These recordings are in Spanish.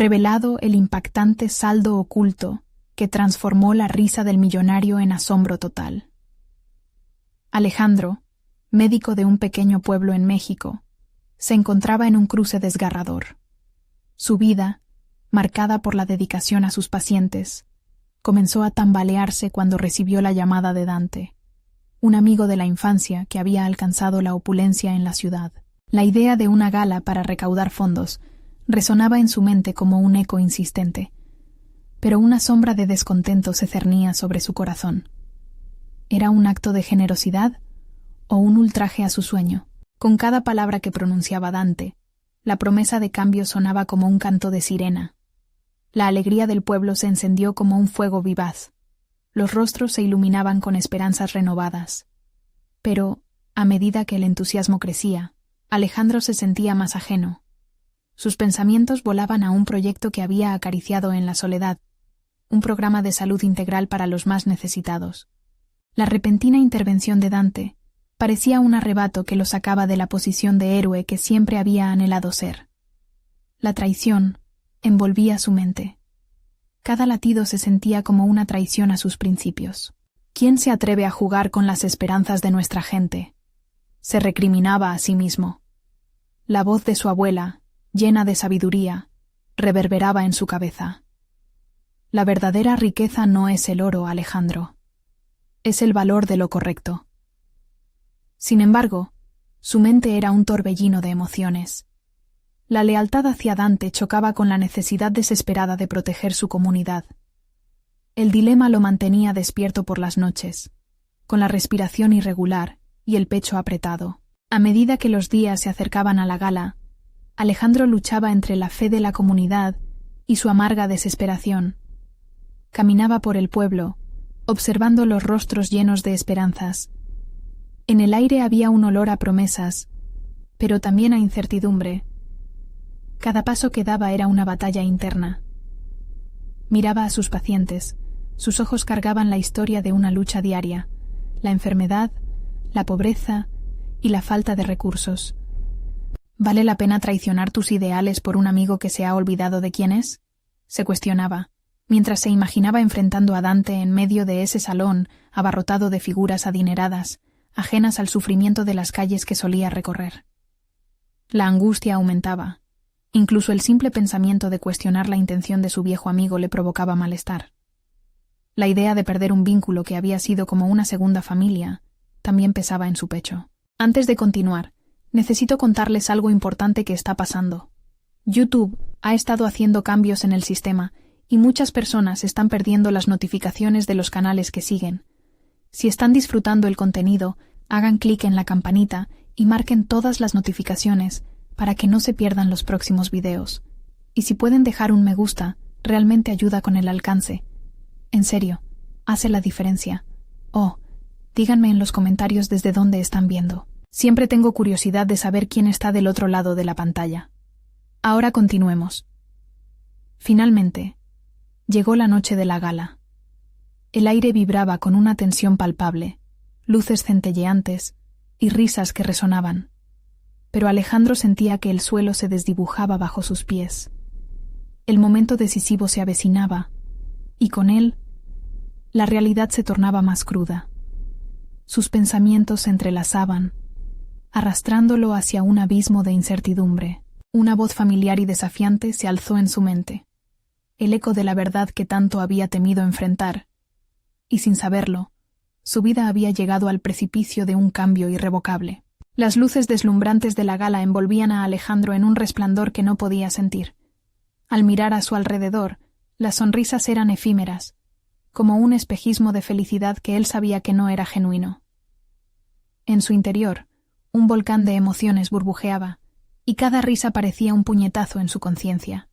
revelado el impactante saldo oculto que transformó la risa del millonario en asombro total. Alejandro, médico de un pequeño pueblo en México, se encontraba en un cruce desgarrador. Su vida, marcada por la dedicación a sus pacientes, comenzó a tambalearse cuando recibió la llamada de Dante, un amigo de la infancia que había alcanzado la opulencia en la ciudad. La idea de una gala para recaudar fondos resonaba en su mente como un eco insistente, pero una sombra de descontento se cernía sobre su corazón. ¿Era un acto de generosidad o un ultraje a su sueño? Con cada palabra que pronunciaba Dante, la promesa de cambio sonaba como un canto de sirena. La alegría del pueblo se encendió como un fuego vivaz. Los rostros se iluminaban con esperanzas renovadas. Pero, a medida que el entusiasmo crecía, Alejandro se sentía más ajeno. Sus pensamientos volaban a un proyecto que había acariciado en la soledad, un programa de salud integral para los más necesitados. La repentina intervención de Dante parecía un arrebato que lo sacaba de la posición de héroe que siempre había anhelado ser. La traición envolvía su mente. Cada latido se sentía como una traición a sus principios. ¿Quién se atreve a jugar con las esperanzas de nuestra gente?, se recriminaba a sí mismo. La voz de su abuela, llena de sabiduría, reverberaba en su cabeza. La verdadera riqueza no es el oro, Alejandro. Es el valor de lo correcto. Sin embargo, su mente era un torbellino de emociones. La lealtad hacia Dante chocaba con la necesidad desesperada de proteger su comunidad. El dilema lo mantenía despierto por las noches, con la respiración irregular y el pecho apretado. A medida que los días se acercaban a la gala, Alejandro luchaba entre la fe de la comunidad y su amarga desesperación. Caminaba por el pueblo, observando los rostros llenos de esperanzas. En el aire había un olor a promesas, pero también a incertidumbre. Cada paso que daba era una batalla interna. Miraba a sus pacientes. Sus ojos cargaban la historia de una lucha diaria: la enfermedad, la pobreza y la falta de recursos. ¿Vale la pena traicionar tus ideales por un amigo que se ha olvidado de quién es?, se cuestionaba, mientras se imaginaba enfrentando a Dante en medio de ese salón abarrotado de figuras adineradas, ajenas al sufrimiento de las calles que solía recorrer. La angustia aumentaba. Incluso el simple pensamiento de cuestionar la intención de su viejo amigo le provocaba malestar. La idea de perder un vínculo que había sido como una segunda familia también pesaba en su pecho. Antes de continuar, necesito contarles algo importante que está pasando. YouTube ha estado haciendo cambios en el sistema y muchas personas están perdiendo las notificaciones de los canales que siguen. Si están disfrutando el contenido, hagan clic en la campanita y marquen todas las notificaciones para que no se pierdan los próximos videos. Y si pueden dejar un me gusta, realmente ayuda con el alcance. En serio, hace la diferencia. Oh, díganme en los comentarios desde dónde están viendo. Siempre tengo curiosidad de saber quién está del otro lado de la pantalla. Ahora continuemos. Finalmente, llegó la noche de la gala. El aire vibraba con una tensión palpable, luces centelleantes y risas que resonaban. Pero Alejandro sentía que el suelo se desdibujaba bajo sus pies. El momento decisivo se avecinaba, y con él, la realidad se tornaba más cruda. Sus pensamientos se entrelazaban, arrastrándolo hacia un abismo de incertidumbre. Una voz familiar y desafiante se alzó en su mente, el eco de la verdad que tanto había temido enfrentar, y sin saberlo, su vida había llegado al precipicio de un cambio irrevocable. Las luces deslumbrantes de la gala envolvían a Alejandro en un resplandor que no podía sentir. Al mirar a su alrededor, las sonrisas eran efímeras, como un espejismo de felicidad que él sabía que no era genuino. En su interior, un volcán de emociones burbujeaba, y cada risa parecía un puñetazo en su conciencia.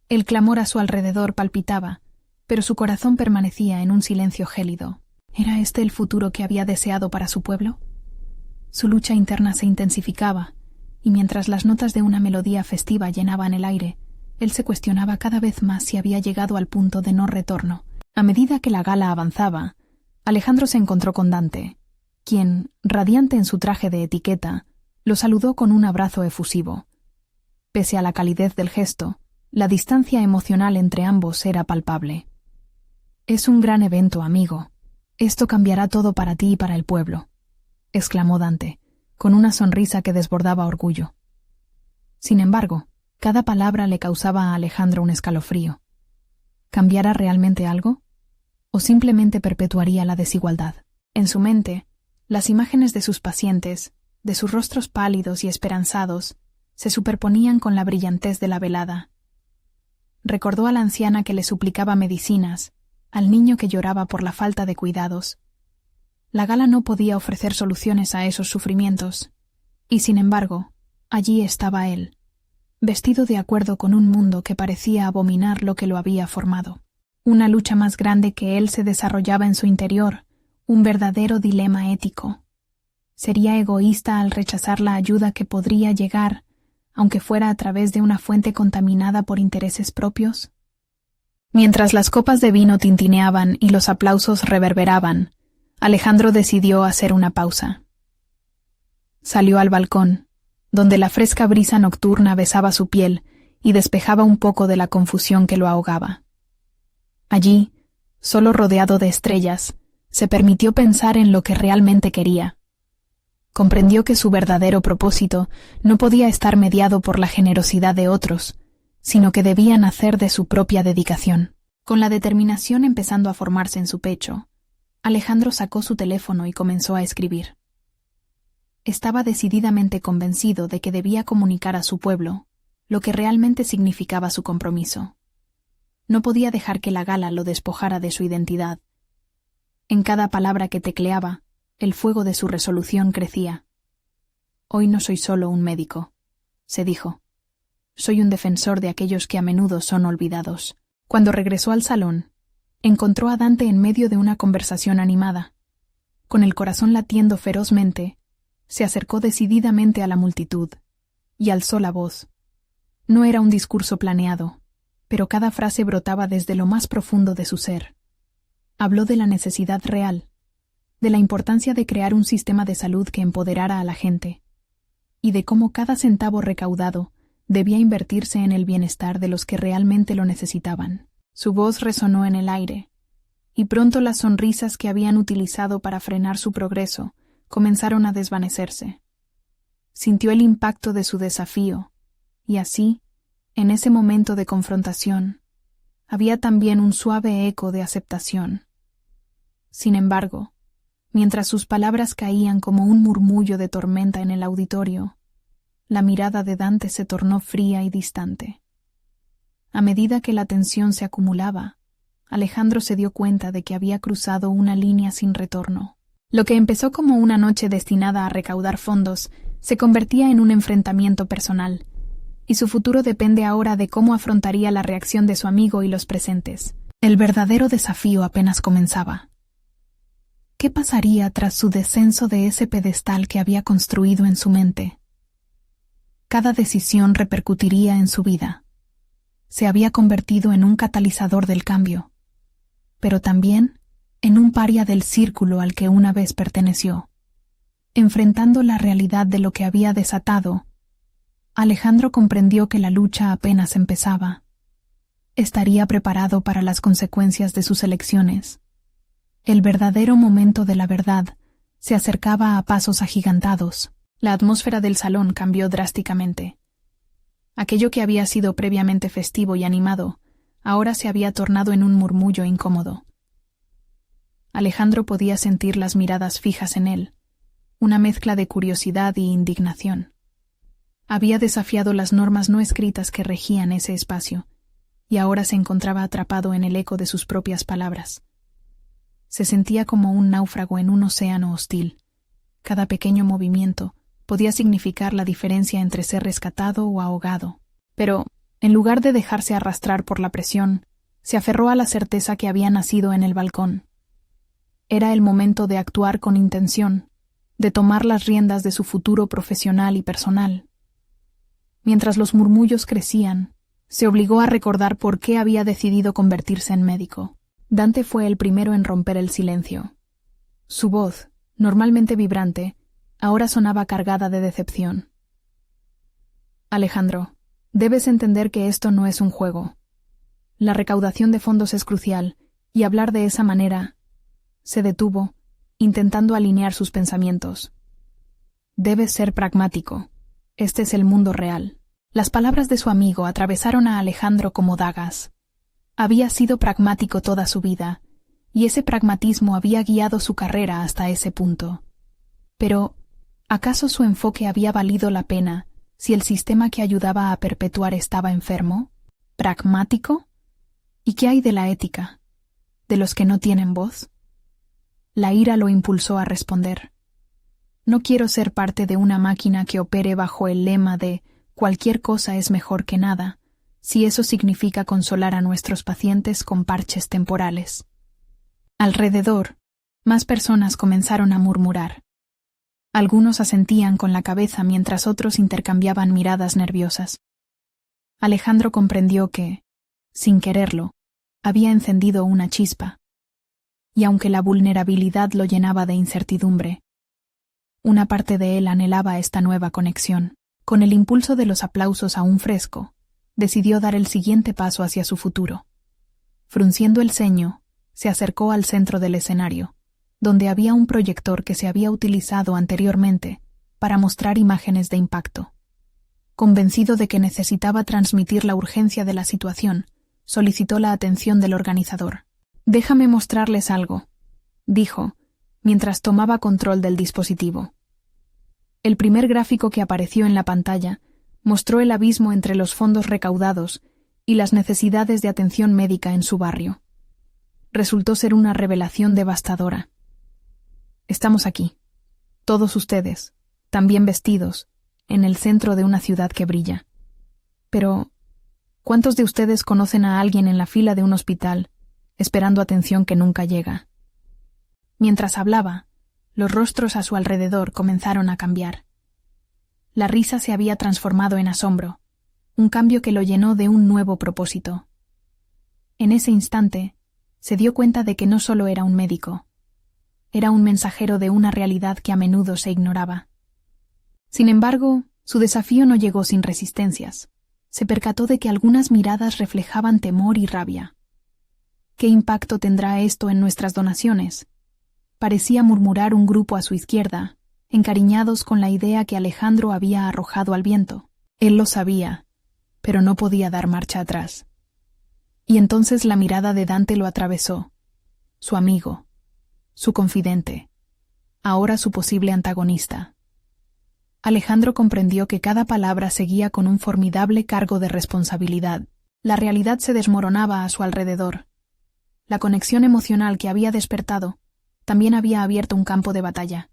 El clamor a su alrededor palpitaba, pero su corazón permanecía en un silencio gélido. ¿Era este el futuro que había deseado para su pueblo? Su lucha interna se intensificaba, y mientras las notas de una melodía festiva llenaban el aire, él se cuestionaba cada vez más si había llegado al punto de no retorno. A medida que la gala avanzaba, Alejandro se encontró con Dante, quien, radiante en su traje de etiqueta, lo saludó con un abrazo efusivo. Pese a la calidez del gesto, La distancia emocional entre ambos era palpable. «Es un gran evento, amigo. Esto cambiará todo para ti y para el pueblo», exclamó Dante, con una sonrisa que desbordaba orgullo. Sin embargo, cada palabra le causaba a Alejandro un escalofrío. ¿Cambiará realmente algo? ¿O simplemente perpetuaría la desigualdad? En su mente, las imágenes de sus pacientes, de sus rostros pálidos y esperanzados, se superponían con la brillantez de la velada. Recordó a la anciana que le suplicaba medicinas, al niño que lloraba por la falta de cuidados. La gala no podía ofrecer soluciones a esos sufrimientos, y sin embargo, allí estaba él, vestido de acuerdo con un mundo que parecía abominar lo que lo había formado. Una lucha más grande que él se desarrollaba en su interior, un verdadero dilema ético. ¿Sería egoísta al rechazar la ayuda que podría llegar, aunque fuera a través de una fuente contaminada por intereses propios? Mientras las copas de vino tintineaban y los aplausos reverberaban, Alejandro decidió hacer una pausa. Salió al balcón, donde la fresca brisa nocturna besaba su piel y despejaba un poco de la confusión que lo ahogaba. Allí, solo rodeado de estrellas, se permitió pensar en lo que realmente quería. Comprendió que su verdadero propósito no podía estar mediado por la generosidad de otros, sino que debía nacer de su propia dedicación. Con la determinación empezando a formarse en su pecho, Alejandro sacó su teléfono y comenzó a escribir. Estaba decididamente convencido de que debía comunicar a su pueblo lo que realmente significaba su compromiso. No podía dejar que la gala lo despojara de su identidad. En cada palabra que tecleaba, el fuego de su resolución crecía. «Hoy no soy solo un médico», se dijo. «Soy un defensor de aquellos que a menudo son olvidados». Cuando regresó al salón, encontró a Dante en medio de una conversación animada. Con el corazón latiendo ferozmente, se acercó decididamente a la multitud y alzó la voz. No era un discurso planeado, pero cada frase brotaba desde lo más profundo de su ser. Habló de la necesidad real, de la importancia de crear un sistema de salud que empoderara a la gente, y de cómo cada centavo recaudado debía invertirse en el bienestar de los que realmente lo necesitaban. Su voz resonó en el aire, y pronto las sonrisas que habían utilizado para frenar su progreso comenzaron a desvanecerse. Sintió el impacto de su desafío, y así, en ese momento de confrontación, había también un suave eco de aceptación. Sin embargo, mientras sus palabras caían como un murmullo de tormenta en el auditorio, la mirada de Dante se tornó fría y distante. A medida que la tensión se acumulaba, Alejandro se dio cuenta de que había cruzado una línea sin retorno. Lo que empezó como una noche destinada a recaudar fondos se convertía en un enfrentamiento personal, y su futuro depende ahora de cómo afrontaría la reacción de su amigo y los presentes. El verdadero desafío apenas comenzaba. ¿Qué pasaría tras su descenso de ese pedestal que había construido en su mente? Cada decisión repercutiría en su vida. Se había convertido en un catalizador del cambio, pero también en un paria del círculo al que una vez perteneció. Enfrentando la realidad de lo que había desatado, Alejandro comprendió que la lucha apenas empezaba. Estaría preparado para las consecuencias de sus elecciones. El verdadero momento de la verdad se acercaba a pasos agigantados. La atmósfera del salón cambió drásticamente. Aquello que había sido previamente festivo y animado, ahora se había tornado en un murmullo incómodo. Alejandro podía sentir las miradas fijas en él, una mezcla de curiosidad y indignación. Había desafiado las normas no escritas que regían ese espacio, y ahora se encontraba atrapado en el eco de sus propias palabras. Se sentía como un náufrago en un océano hostil. Cada pequeño movimiento podía significar la diferencia entre ser rescatado o ahogado. Pero, en lugar de dejarse arrastrar por la presión, se aferró a la certeza que había nacido en el balcón. Era el momento de actuar con intención, de tomar las riendas de su futuro profesional y personal. Mientras los murmullos crecían, se obligó a recordar por qué había decidido convertirse en médico. Dante fue el primero en romper el silencio. Su voz, normalmente vibrante, ahora sonaba cargada de decepción. «Alejandro, Debes entender que esto no es un juego. La recaudación de fondos es crucial, y hablar de esa manera... Se detuvo, intentando alinear sus pensamientos. Debes ser pragmático. Este es el mundo real. Las palabras de su amigo atravesaron a Alejandro como dagas. Había sido pragmático toda su vida, y ese pragmatismo había guiado su carrera hasta ese punto. Pero, ¿acaso su enfoque había valido la pena si el sistema que ayudaba a perpetuar estaba enfermo? ¿Pragmático? ¿Y qué hay de la ética? ¿De los que no tienen voz? La ira lo impulsó a responder. No quiero ser parte de una máquina que opere bajo el lema de cualquier cosa es mejor que nada, si eso significa consolar a nuestros pacientes con parches temporales. Alrededor, más personas comenzaron a murmurar. Algunos asentían con la cabeza mientras otros intercambiaban miradas nerviosas. Alejandro comprendió que, sin quererlo, había encendido una chispa. Y aunque la vulnerabilidad lo llenaba de incertidumbre, una parte de él anhelaba esta nueva conexión. Con el impulso de los aplausos aún fresco, decidió dar el siguiente paso hacia su futuro. Frunciendo el ceño, se acercó al centro del escenario, donde había un proyector que se había utilizado anteriormente para mostrar imágenes de impacto. Convencido de que necesitaba transmitir la urgencia de la situación, solicitó la atención del organizador. «Déjame mostrarles algo», dijo, mientras tomaba control del dispositivo. El primer gráfico que apareció en la pantalla mostró el abismo entre los fondos recaudados y las necesidades de atención médica en su barrio. Resultó ser una revelación devastadora. Estamos aquí, todos ustedes, también vestidos, en el centro de una ciudad que brilla. Pero, ¿cuántos de ustedes conocen a alguien en la fila de un hospital, esperando atención que nunca llega? Mientras hablaba, los rostros a su alrededor comenzaron a cambiar. La risa se había transformado en asombro, un cambio que lo llenó de un nuevo propósito. En ese instante, se dio cuenta de que no solo era un médico, era un mensajero de una realidad que a menudo se ignoraba. Sin embargo, su desafío no llegó sin resistencias. Se percató de que algunas miradas reflejaban temor y rabia. ¿Qué impacto tendrá esto en nuestras donaciones?, parecía murmurar un grupo a su izquierda, encariñados con la idea que Alejandro había arrojado al viento. Él lo sabía, pero no podía dar marcha atrás. Y entonces la mirada de Dante lo atravesó. Su amigo, su confidente, ahora su posible antagonista. Alejandro comprendió que cada palabra seguía con un formidable cargo de responsabilidad. La realidad se desmoronaba a su alrededor. La conexión emocional que había despertado también había abierto un campo de batalla.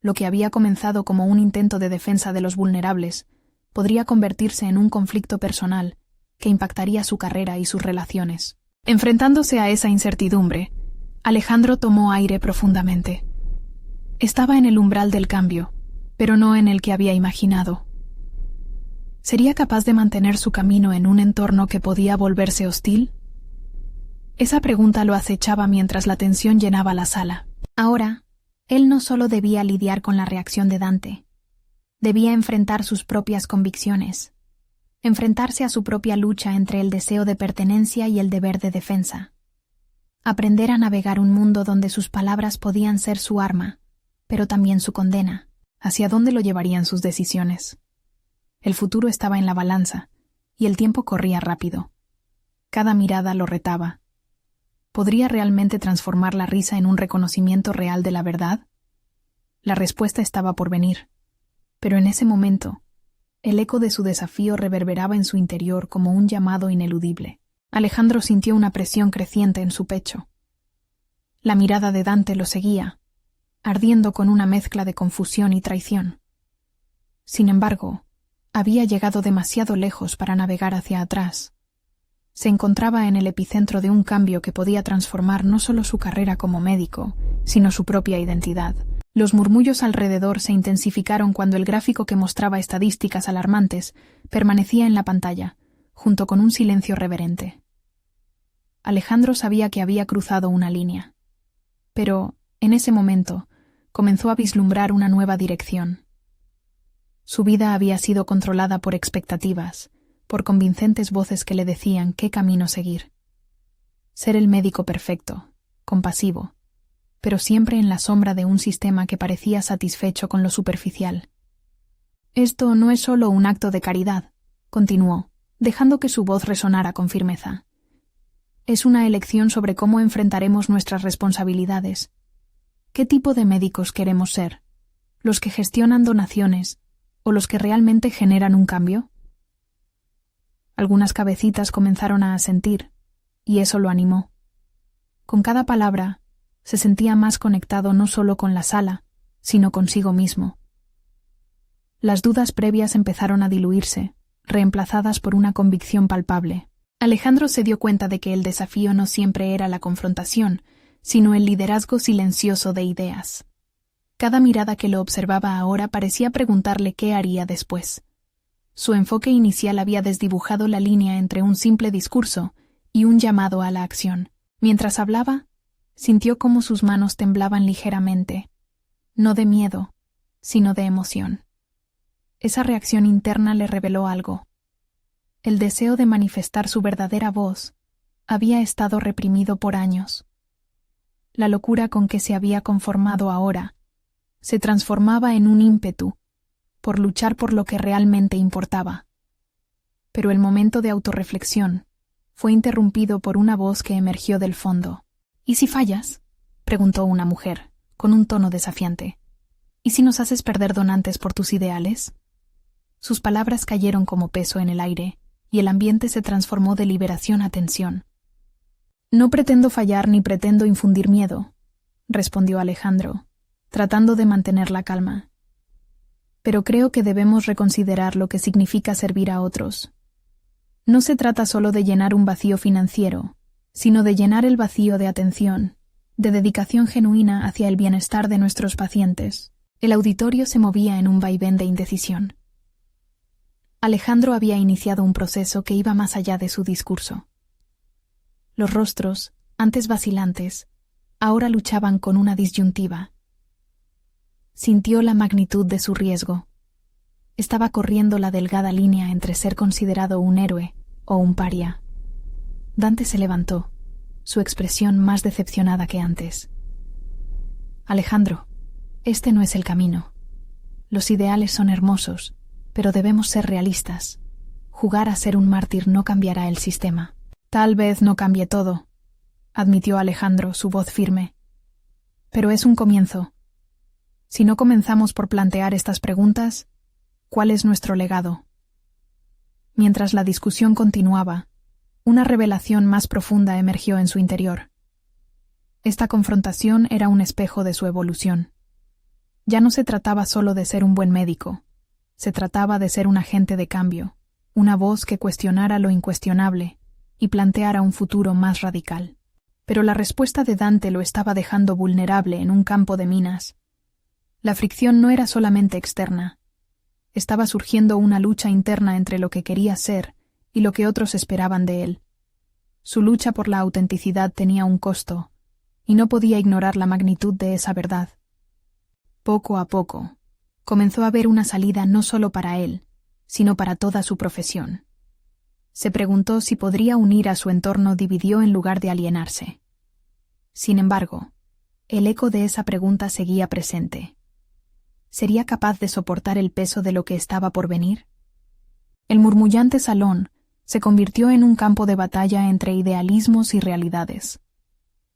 Lo que había comenzado como un intento de defensa de los vulnerables podría convertirse en un conflicto personal que impactaría su carrera y sus relaciones. Enfrentándose a esa incertidumbre, Alejandro tomó aire profundamente. Estaba en el umbral del cambio, pero no en el que había imaginado. ¿Sería capaz de mantener su camino en un entorno que podía volverse hostil? Esa pregunta lo acechaba mientras la tensión llenaba la sala. Ahora, él no solo debía lidiar con la reacción de Dante, debía enfrentar sus propias convicciones, enfrentarse a su propia lucha entre el deseo de pertenencia y el deber de defensa, aprender a navegar un mundo donde sus palabras podían ser su arma, pero también su condena. ¿Hacia dónde lo llevarían sus decisiones? El futuro estaba en la balanza, y el tiempo corría rápido. Cada mirada lo retaba. ¿Podría realmente transformar la risa en un reconocimiento real de la verdad? La respuesta estaba por venir. Pero en ese momento, el eco de su desafío reverberaba en su interior como un llamado ineludible. Alejandro sintió una presión creciente en su pecho. La mirada de Dante lo seguía, ardiendo con una mezcla de confusión y traición. Sin embargo, había llegado demasiado lejos para navegar hacia atrás. Se encontraba en el epicentro de un cambio que podía transformar no solo su carrera como médico, sino su propia identidad. Los murmullos alrededor se intensificaron cuando el gráfico que mostraba estadísticas alarmantes permanecía en la pantalla, junto con un silencio reverente. Alejandro sabía que había cruzado una línea. Pero, en ese momento, comenzó a vislumbrar una nueva dirección. Su vida había sido controlada por expectativas, por convincentes voces que le decían qué camino seguir. Ser el médico perfecto, compasivo, pero siempre en la sombra de un sistema que parecía satisfecho con lo superficial. «Esto no es solo un acto de caridad», continuó, dejando que su voz resonara con firmeza. «Es una elección sobre cómo enfrentaremos nuestras responsabilidades. ¿Qué tipo de médicos queremos ser? ¿Los que gestionan donaciones o los que realmente generan un cambio?» Algunas cabecitas comenzaron a asentir, y eso lo animó. Con cada palabra, se sentía más conectado no solo con la sala, sino consigo mismo. Las dudas previas empezaron a diluirse, reemplazadas por una convicción palpable. Alejandro se dio cuenta de que el desafío no siempre era la confrontación, sino el liderazgo silencioso de ideas. Cada mirada que lo observaba ahora parecía preguntarle qué haría después. Su enfoque inicial había desdibujado la línea entre un simple discurso y un llamado a la acción. Mientras hablaba, sintió cómo sus manos temblaban ligeramente, no de miedo, sino de emoción. Esa reacción interna le reveló algo. El deseo de manifestar su verdadera voz había estado reprimido por años. La locura con que se había conformado ahora se transformaba en un ímpetu por luchar por lo que realmente importaba. Pero el momento de autorreflexión fue interrumpido por una voz que emergió del fondo. «¿Y si fallas?», preguntó una mujer, con un tono desafiante. «¿Y si nos haces perder donantes por tus ideales?». Sus palabras cayeron como peso en el aire, y el ambiente se transformó de liberación a tensión. «No pretendo fallar ni pretendo infundir miedo», respondió Alejandro, tratando de mantener la calma. «Pero creo que debemos reconsiderar lo que significa servir a otros. No se trata solo de llenar un vacío financiero, sino de llenar el vacío de atención, de dedicación genuina hacia el bienestar de nuestros pacientes». El auditorio se movía en un vaivén de indecisión. Alejandro había iniciado un proceso que iba más allá de su discurso. Los rostros, antes vacilantes, ahora luchaban con una disyuntiva. Sintió la magnitud de su riesgo. Estaba corriendo la delgada línea entre ser considerado un héroe o un paria. Dante se levantó, su expresión más decepcionada que antes. «Alejandro, este no es el camino. Los ideales son hermosos, pero debemos ser realistas. Jugar a ser un mártir no cambiará el sistema». «Tal vez no cambie todo», admitió Alejandro, su voz firme. «Pero es un comienzo. Si no comenzamos por plantear estas preguntas, ¿cuál es nuestro legado?». Mientras la discusión continuaba, una revelación más profunda emergió en su interior. Esta confrontación era un espejo de su evolución. Ya no se trataba solo de ser un buen médico, se trataba de ser un agente de cambio, una voz que cuestionara lo incuestionable y planteara un futuro más radical. Pero la respuesta de Dante lo estaba dejando vulnerable en un campo de minas. La fricción no era solamente externa. Estaba surgiendo una lucha interna entre lo que quería ser y lo que otros esperaban de él. Su lucha por la autenticidad tenía un costo, y no podía ignorar la magnitud de esa verdad. Poco a poco, comenzó a ver una salida no solo para él, sino para toda su profesión. Se preguntó si podría unir a su entorno dividido en lugar de alienarse. Sin embargo, el eco de esa pregunta seguía presente. ¿Sería capaz de soportar el peso de lo que estaba por venir? El murmullante salón se convirtió en un campo de batalla entre idealismos y realidades.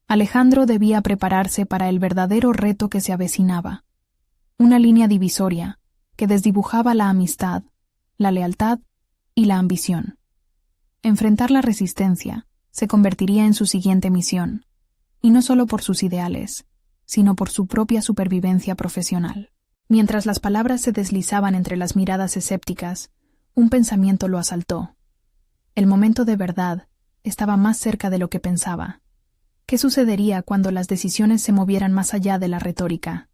Alejandro debía prepararse para el verdadero reto que se avecinaba. Una línea divisoria que desdibujaba la amistad, la lealtad y la ambición. Enfrentar la resistencia se convertiría en su siguiente misión, y no solo por sus ideales, sino por su propia supervivencia profesional. Mientras las palabras se deslizaban entre las miradas escépticas, un pensamiento lo asaltó. El momento de verdad estaba más cerca de lo que pensaba. ¿Qué sucedería cuando las decisiones se movieran más allá de la retórica?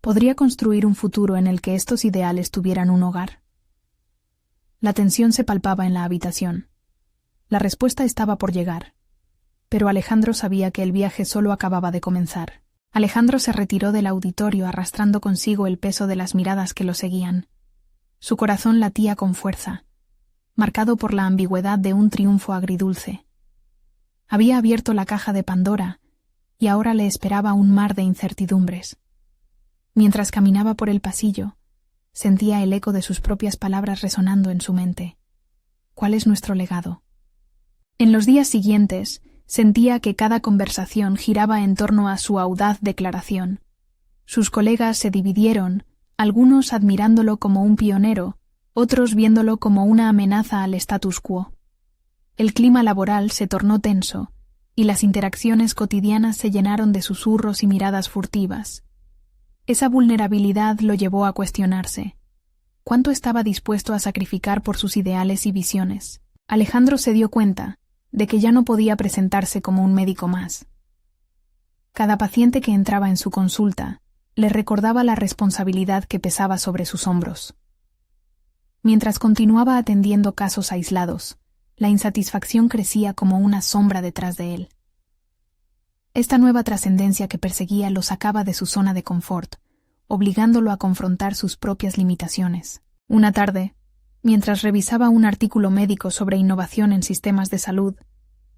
¿Podría construir un futuro en el que estos ideales tuvieran un hogar? La tensión se palpaba en la habitación. La respuesta estaba por llegar, pero Alejandro sabía que el viaje solo acababa de comenzar. Alejandro se retiró del auditorio arrastrando consigo el peso de las miradas que lo seguían. Su corazón latía con fuerza, marcado por la ambigüedad de un triunfo agridulce. Había abierto la caja de Pandora y ahora le esperaba un mar de incertidumbres. Mientras caminaba por el pasillo, sentía el eco de sus propias palabras resonando en su mente. ¿Cuál es nuestro legado? En los días siguientes, sentía que cada conversación giraba en torno a su audaz declaración. Sus colegas se dividieron, algunos admirándolo como un pionero, otros viéndolo como una amenaza al status quo. El clima laboral se tornó tenso, y las interacciones cotidianas se llenaron de susurros y miradas furtivas. Esa vulnerabilidad lo llevó a cuestionarse. ¿Cuánto estaba dispuesto a sacrificar por sus ideales y visiones? Alejandro se dio cuenta de que ya no podía presentarse como un médico más. Cada paciente que entraba en su consulta le recordaba la responsabilidad que pesaba sobre sus hombros. Mientras continuaba atendiendo casos aislados, la insatisfacción crecía como una sombra detrás de él. Esta nueva trascendencia que perseguía lo sacaba de su zona de confort, obligándolo a confrontar sus propias limitaciones. Una tarde, mientras revisaba un artículo médico sobre innovación en sistemas de salud,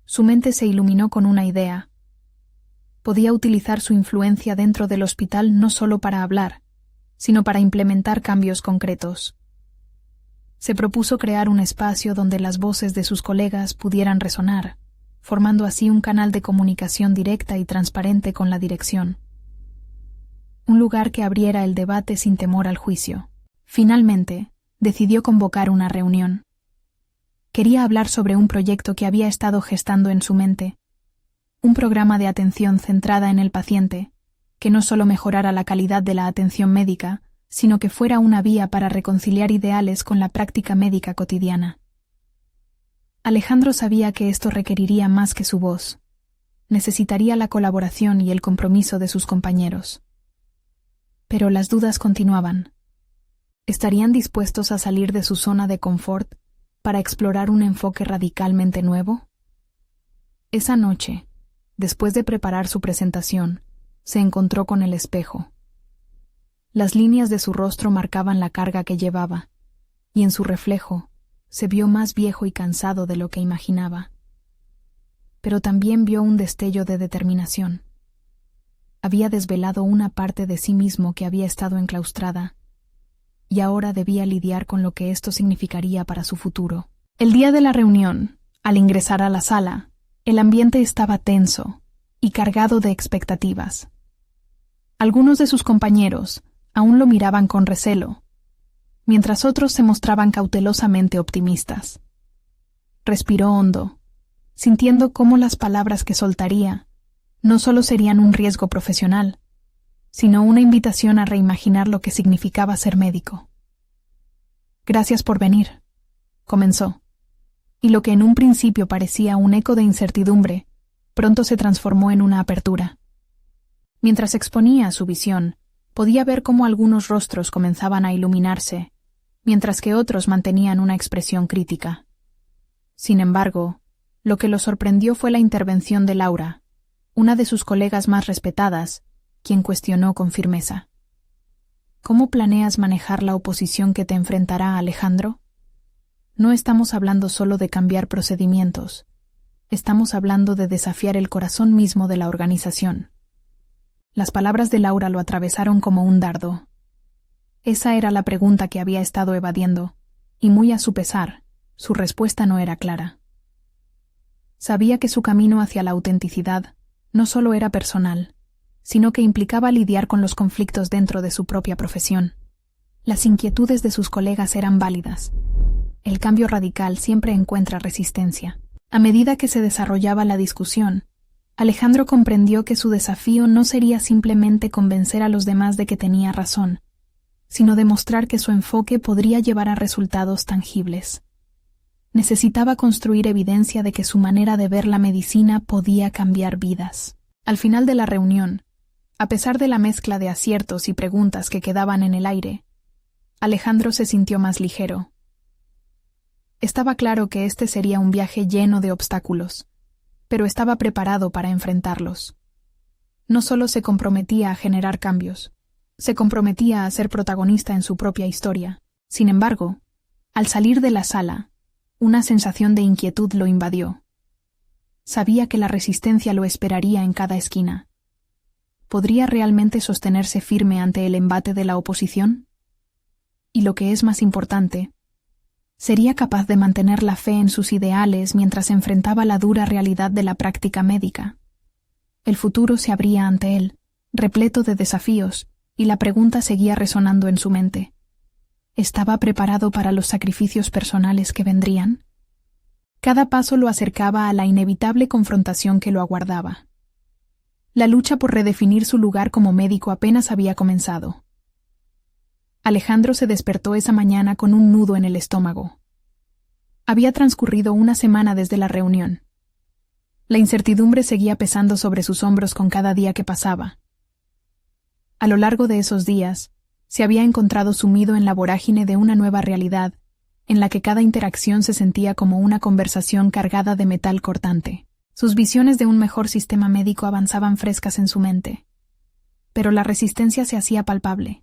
su mente se iluminó con una idea. Podía utilizar su influencia dentro del hospital no solo para hablar, sino para implementar cambios concretos. Se propuso crear un espacio donde las voces de sus colegas pudieran resonar, formando así un canal de comunicación directa y transparente con la dirección. Un lugar que abriera el debate sin temor al juicio. Finalmente, decidió convocar una reunión. Quería hablar sobre un proyecto que había estado gestando en su mente, un programa de atención centrada en el paciente, que no solo mejorara la calidad de la atención médica, sino que fuera una vía para reconciliar ideales con la práctica médica cotidiana. Alejandro sabía que esto requeriría más que su voz. Necesitaría la colaboración y el compromiso de sus compañeros. Pero las dudas continuaban. ¿Estarían dispuestos a salir de su zona de confort para explorar un enfoque radicalmente nuevo? Esa noche, después de preparar su presentación, se encontró con el espejo. Las líneas de su rostro marcaban la carga que llevaba, y en su reflejo se vio más viejo y cansado de lo que imaginaba. Pero también vio un destello de determinación. Había desvelado una parte de sí mismo que había estado enclaustrada, y ahora debía lidiar con lo que esto significaría para su futuro. El día de la reunión, al ingresar a la sala, el ambiente estaba tenso y cargado de expectativas. Algunos de sus compañeros aún lo miraban con recelo, mientras otros se mostraban cautelosamente optimistas. Respiró hondo, sintiendo cómo las palabras que soltaría no solo serían un riesgo profesional, sino una invitación a reimaginar lo que significaba ser médico. «Gracias por venir», comenzó, y lo que en un principio parecía un eco de incertidumbre, pronto se transformó en una apertura. Mientras exponía su visión, podía ver cómo algunos rostros comenzaban a iluminarse, mientras que otros mantenían una expresión crítica. Sin embargo, lo que lo sorprendió fue la intervención de Laura, una de sus colegas más respetadas, quien cuestionó con firmeza. ¿Cómo planeas manejar la oposición que te enfrentará Alejandro? No estamos hablando solo de cambiar procedimientos, estamos hablando de desafiar el corazón mismo de la organización. Las palabras de Laura lo atravesaron como un dardo. Esa era la pregunta que había estado evadiendo, y muy a su pesar, su respuesta no era clara. Sabía que su camino hacia la autenticidad no solo era personal, sino que implicaba lidiar con los conflictos dentro de su propia profesión. Las inquietudes de sus colegas eran válidas. El cambio radical siempre encuentra resistencia. A medida que se desarrollaba la discusión, Alejandro comprendió que su desafío no sería simplemente convencer a los demás de que tenía razón, sino demostrar que su enfoque podría llevar a resultados tangibles. Necesitaba construir evidencia de que su manera de ver la medicina podía cambiar vidas. Al final de la reunión, a pesar de la mezcla de aciertos y preguntas que quedaban en el aire, Alejandro se sintió más ligero. Estaba claro que este sería un viaje lleno de obstáculos, pero estaba preparado para enfrentarlos. No solo se comprometía a generar cambios, se comprometía a ser protagonista en su propia historia. Sin embargo, al salir de la sala, una sensación de inquietud lo invadió. Sabía que la resistencia lo esperaría en cada esquina. ¿Podría realmente sostenerse firme ante el embate de la oposición? Y lo que es más importante, ¿sería capaz de mantener la fe en sus ideales mientras enfrentaba la dura realidad de la práctica médica? El futuro se abría ante él, repleto de desafíos, y la pregunta seguía resonando en su mente. ¿Estaba preparado para los sacrificios personales que vendrían? Cada paso lo acercaba a la inevitable confrontación que lo aguardaba. La lucha por redefinir su lugar como médico apenas había comenzado. Alejandro se despertó esa mañana con un nudo en el estómago. Había transcurrido una semana desde la reunión. La incertidumbre seguía pesando sobre sus hombros con cada día que pasaba. A lo largo de esos días, se había encontrado sumido en la vorágine de una nueva realidad, en la que cada interacción se sentía como una conversación cargada de metal cortante. Sus visiones de un mejor sistema médico avanzaban frescas en su mente. Pero la resistencia se hacía palpable.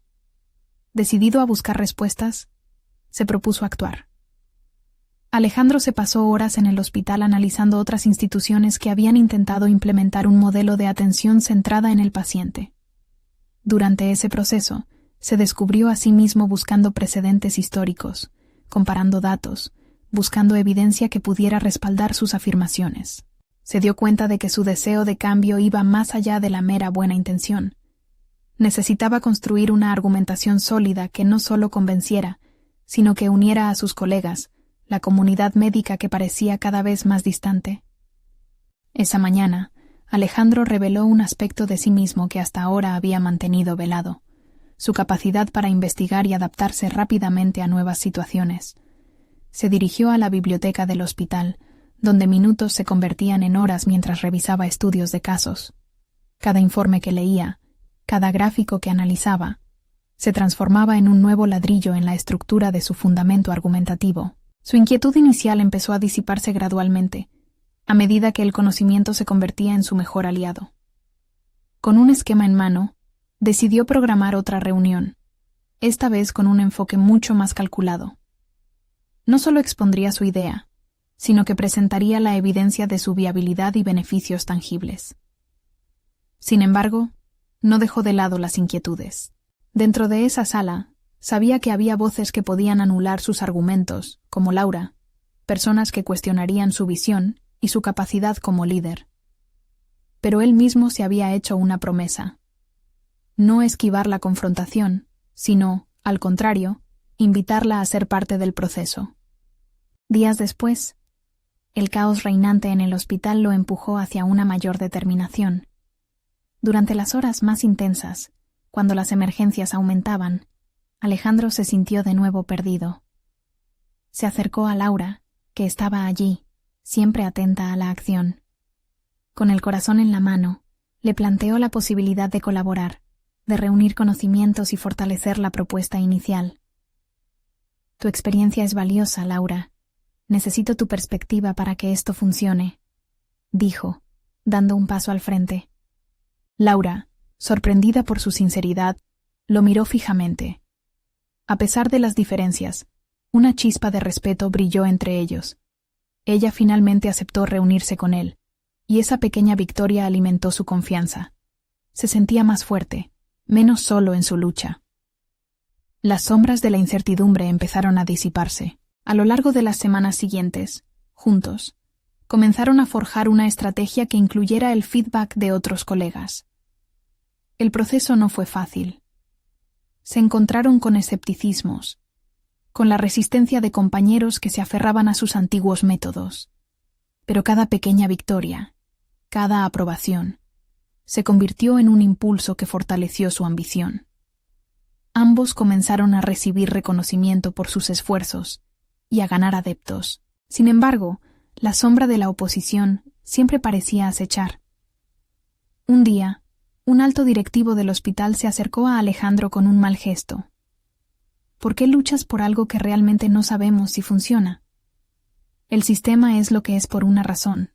Decidido a buscar respuestas, se propuso actuar. Alejandro se pasó horas en el hospital analizando otras instituciones que habían intentado implementar un modelo de atención centrada en el paciente. Durante ese proceso, se descubrió a sí mismo buscando precedentes históricos, comparando datos, buscando evidencia que pudiera respaldar sus afirmaciones. Se dio cuenta de que su deseo de cambio iba más allá de la mera buena intención. Necesitaba construir una argumentación sólida que no solo convenciera, sino que uniera a sus colegas, la comunidad médica que parecía cada vez más distante. Esa mañana, Alejandro reveló un aspecto de sí mismo que hasta ahora había mantenido velado: su capacidad para investigar y adaptarse rápidamente a nuevas situaciones. Se dirigió a la biblioteca del hospital, donde minutos se convertían en horas mientras revisaba estudios de casos. Cada informe que leía, cada gráfico que analizaba, se transformaba en un nuevo ladrillo en la estructura de su fundamento argumentativo. Su inquietud inicial empezó a disiparse gradualmente, a medida que el conocimiento se convertía en su mejor aliado. Con un esquema en mano, decidió programar otra reunión, esta vez con un enfoque mucho más calculado. No solo expondría su idea, sino que presentaría la evidencia de su viabilidad y beneficios tangibles. Sin embargo, no dejó de lado las inquietudes. Dentro de esa sala, sabía que había voces que podían anular sus argumentos, como Laura, personas que cuestionarían su visión y su capacidad como líder. Pero él mismo se había hecho una promesa: no esquivar la confrontación, sino, al contrario, invitarla a ser parte del proceso. Días después, el caos reinante en el hospital lo empujó hacia una mayor determinación. Durante las horas más intensas, cuando las emergencias aumentaban, Alejandro se sintió de nuevo perdido. Se acercó a Laura, que estaba allí, siempre atenta a la acción. Con el corazón en la mano, le planteó la posibilidad de colaborar, de reunir conocimientos y fortalecer la propuesta inicial. Tu experiencia es valiosa, Laura. Necesito tu perspectiva para que esto funcione, dijo, dando un paso al frente. Laura, sorprendida por su sinceridad, lo miró fijamente. A pesar de las diferencias, una chispa de respeto brilló entre ellos. Ella finalmente aceptó reunirse con él, y esa pequeña victoria alimentó su confianza. Se sentía más fuerte, menos solo en su lucha. Las sombras de la incertidumbre empezaron a disiparse. A lo largo de las semanas siguientes, juntos, comenzaron a forjar una estrategia que incluyera el feedback de otros colegas. El proceso no fue fácil. Se encontraron con escepticismos, con la resistencia de compañeros que se aferraban a sus antiguos métodos. Pero cada pequeña victoria, cada aprobación, se convirtió en un impulso que fortaleció su ambición. Ambos comenzaron a recibir reconocimiento por sus esfuerzos y a ganar adeptos. Sin embargo, la sombra de la oposición siempre parecía acechar. Un día, un alto directivo del hospital se acercó a Alejandro con un mal gesto. ¿Por qué luchas por algo que realmente no sabemos si funciona? El sistema es lo que es por una razón.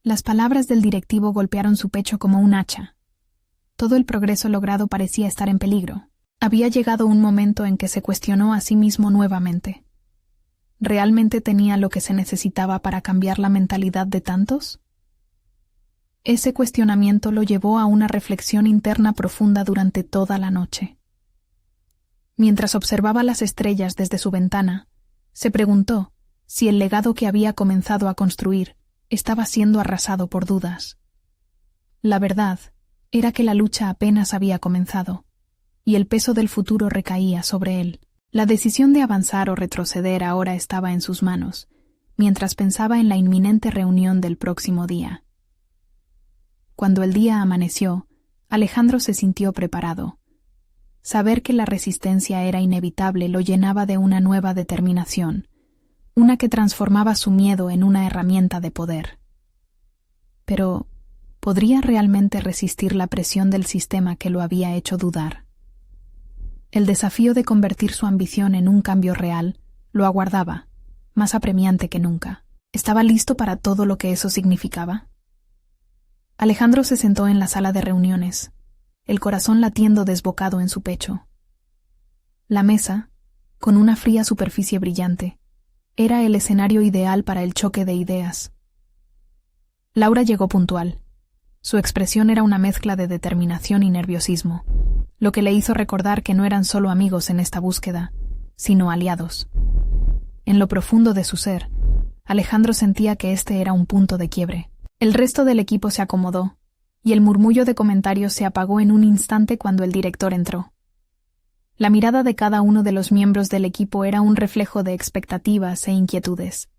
Las palabras del directivo golpearon su pecho como un hacha. Todo el progreso logrado parecía estar en peligro. Había llegado un momento en que se cuestionó a sí mismo nuevamente. ¿Realmente tenía lo que se necesitaba para cambiar la mentalidad de tantos? Ese cuestionamiento lo llevó a una reflexión interna profunda durante toda la noche. Mientras observaba las estrellas desde su ventana, se preguntó si el legado que había comenzado a construir estaba siendo arrasado por dudas. La verdad era que la lucha apenas había comenzado, y el peso del futuro recaía sobre él. La decisión de avanzar o retroceder ahora estaba en sus manos, mientras pensaba en la inminente reunión del próximo día. Cuando el día amaneció, Alejandro se sintió preparado. Saber que la resistencia era inevitable lo llenaba de una nueva determinación, una que transformaba su miedo en una herramienta de poder. Pero, ¿podría realmente resistir la presión del sistema que lo había hecho dudar? El desafío de convertir su ambición en un cambio real lo aguardaba, más apremiante que nunca. ¿Estaba listo para todo lo que eso significaba? Alejandro se sentó en la sala de reuniones, el corazón latiendo desbocado en su pecho. La mesa, con una fría superficie brillante, era el escenario ideal para el choque de ideas. Laura llegó puntual. Su expresión era una mezcla de determinación y nerviosismo, lo que le hizo recordar que no eran solo amigos en esta búsqueda, sino aliados. En lo profundo de su ser, Alejandro sentía que este era un punto de quiebre. El resto del equipo se acomodó, y el murmullo de comentarios se apagó en un instante cuando el director entró. La mirada de cada uno de los miembros del equipo era un reflejo de expectativas e inquietudes.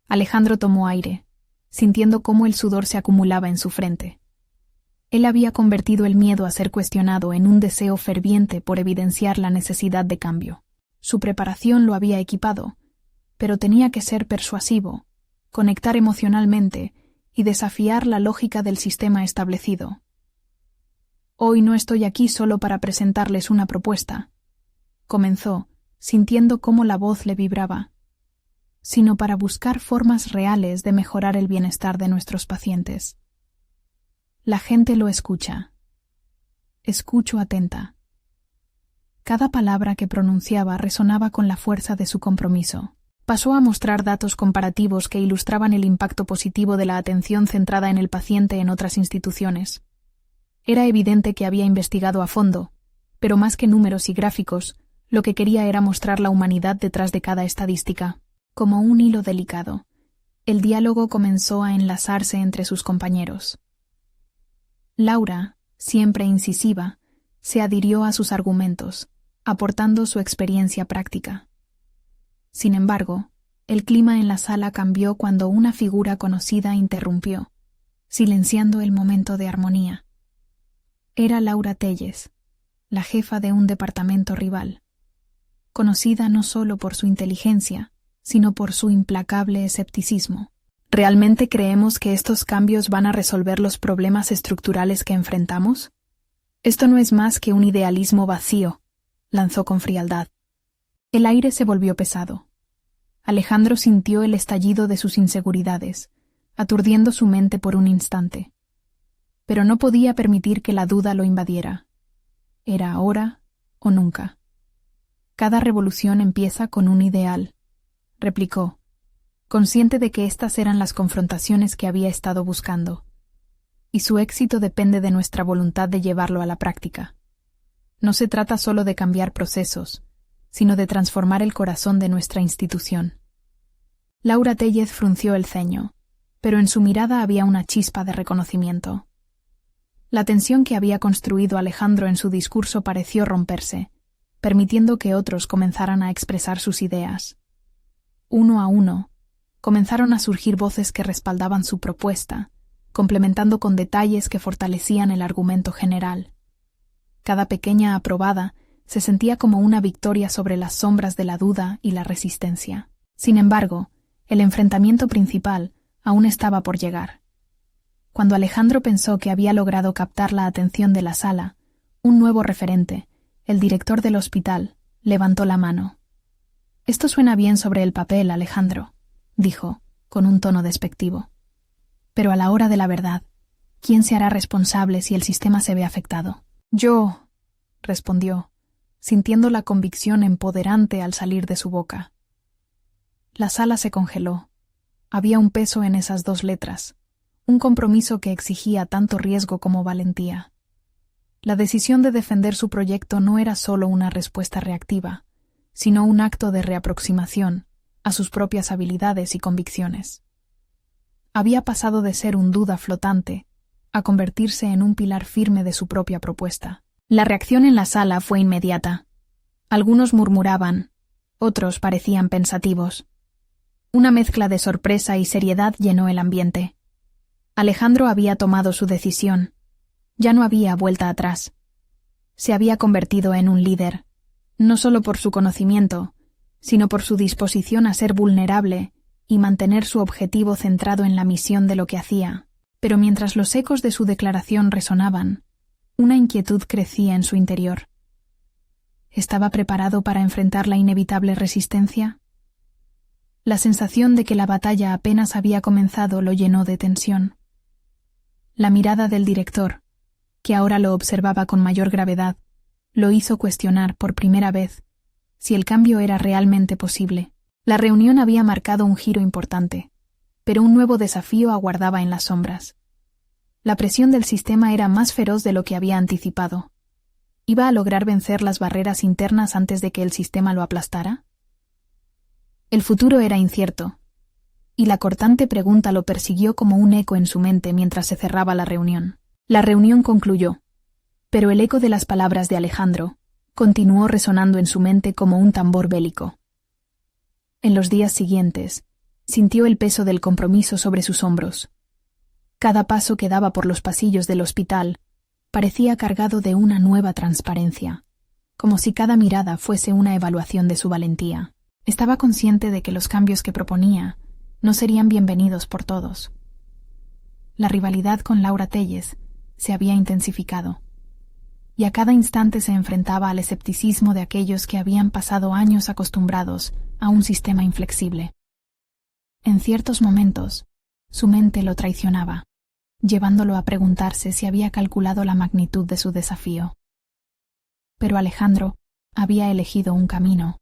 Alejandro tomó aire, sintiendo cómo el sudor se acumulaba en su frente. Él había convertido el miedo a ser cuestionado en un deseo ferviente por evidenciar la necesidad de cambio. Su preparación lo había equipado, pero tenía que ser persuasivo, conectar emocionalmente y desafiar la lógica del sistema establecido. «Hoy no estoy aquí solo para presentarles una propuesta», comenzó, sintiendo cómo la voz le vibraba, «sino para buscar formas reales de mejorar el bienestar de nuestros pacientes. La gente lo escucha. Escucho atenta». Cada palabra que pronunciaba resonaba con la fuerza de su compromiso. Pasó a mostrar datos comparativos que ilustraban el impacto positivo de la atención centrada en el paciente en otras instituciones. Era evidente que había investigado a fondo, pero más que números y gráficos, lo que quería era mostrar la humanidad detrás de cada estadística. Como un hilo delicado, el diálogo comenzó a enlazarse entre sus compañeros. Laura, siempre incisiva, se adhirió a sus argumentos, aportando su experiencia práctica. Sin embargo, el clima en la sala cambió cuando una figura conocida interrumpió, silenciando el momento de armonía. Era Laura Telles, la jefa de un departamento rival, conocida no solo por su inteligencia, sino por su implacable escepticismo. ¿Realmente creemos que estos cambios van a resolver los problemas estructurales que enfrentamos? Esto no es más que un idealismo vacío, lanzó con frialdad. El aire se volvió pesado. Alejandro sintió el estallido de sus inseguridades, aturdiendo su mente por un instante. Pero no podía permitir que la duda lo invadiera. Era ahora o nunca. Cada revolución empieza con un ideal, replicó, consciente de que estas eran las confrontaciones que había estado buscando, y su éxito depende de nuestra voluntad de llevarlo a la práctica. No se trata solo de cambiar procesos, sino de transformar el corazón de nuestra institución. Laura Tellez frunció el ceño, pero en su mirada había una chispa de reconocimiento. La tensión que había construido Alejandro en su discurso pareció romperse, permitiendo que otros comenzaran a expresar sus ideas. Uno a uno, comenzaron a surgir voces que respaldaban su propuesta, complementando con detalles que fortalecían el argumento general. Cada pequeña aprobada se sentía como una victoria sobre las sombras de la duda y la resistencia. Sin embargo, el enfrentamiento principal aún estaba por llegar. Cuando Alejandro pensó que había logrado captar la atención de la sala, un nuevo referente, el director del hospital, levantó la mano. «Esto suena bien sobre el papel, Alejandro», dijo, con un tono despectivo. «Pero a la hora de la verdad, ¿quién se hará responsable si el sistema se ve afectado?» «Yo», respondió, sintiendo la convicción empoderante al salir de su boca. La sala se congeló. Había un peso en esas 2 letras, un compromiso que exigía tanto riesgo como valentía. La decisión de defender su proyecto no era solo una respuesta reactiva, sino un acto de reaproximación a sus propias habilidades y convicciones. Había pasado de ser un duda flotante a convertirse en un pilar firme de su propia propuesta. La reacción en la sala fue inmediata. Algunos murmuraban, otros parecían pensativos. Una mezcla de sorpresa y seriedad llenó el ambiente. Alejandro había tomado su decisión. Ya no había vuelta atrás. Se había convertido en un líder, no solo por su conocimiento, sino por su disposición a ser vulnerable y mantener su objetivo centrado en la misión de lo que hacía. Pero mientras los ecos de su declaración resonaban, una inquietud crecía en su interior. ¿Estaba preparado para enfrentar la inevitable resistencia? La sensación de que la batalla apenas había comenzado lo llenó de tensión. La mirada del director, que ahora lo observaba con mayor gravedad, lo hizo cuestionar por primera vez si el cambio era realmente posible. La reunión había marcado un giro importante, pero un nuevo desafío aguardaba en las sombras. La presión del sistema era más feroz de lo que había anticipado. ¿Iba a lograr vencer las barreras internas antes de que el sistema lo aplastara? El futuro era incierto, y la cortante pregunta lo persiguió como un eco en su mente mientras se cerraba la reunión. La reunión concluyó, pero el eco de las palabras de Alejandro continuó resonando en su mente como un tambor bélico. En los días siguientes, sintió el peso del compromiso sobre sus hombros. Cada paso que daba por los pasillos del hospital parecía cargado de una nueva transparencia, como si cada mirada fuese una evaluación de su valentía. Estaba consciente de que los cambios que proponía no serían bienvenidos por todos. La rivalidad con Laura Tellez se había intensificado, y a cada instante se enfrentaba al escepticismo de aquellos que habían pasado años acostumbrados a un sistema inflexible. En ciertos momentos, su mente lo traicionaba, llevándolo a preguntarse si había calculado la magnitud de su desafío. Pero Alejandro había elegido un camino.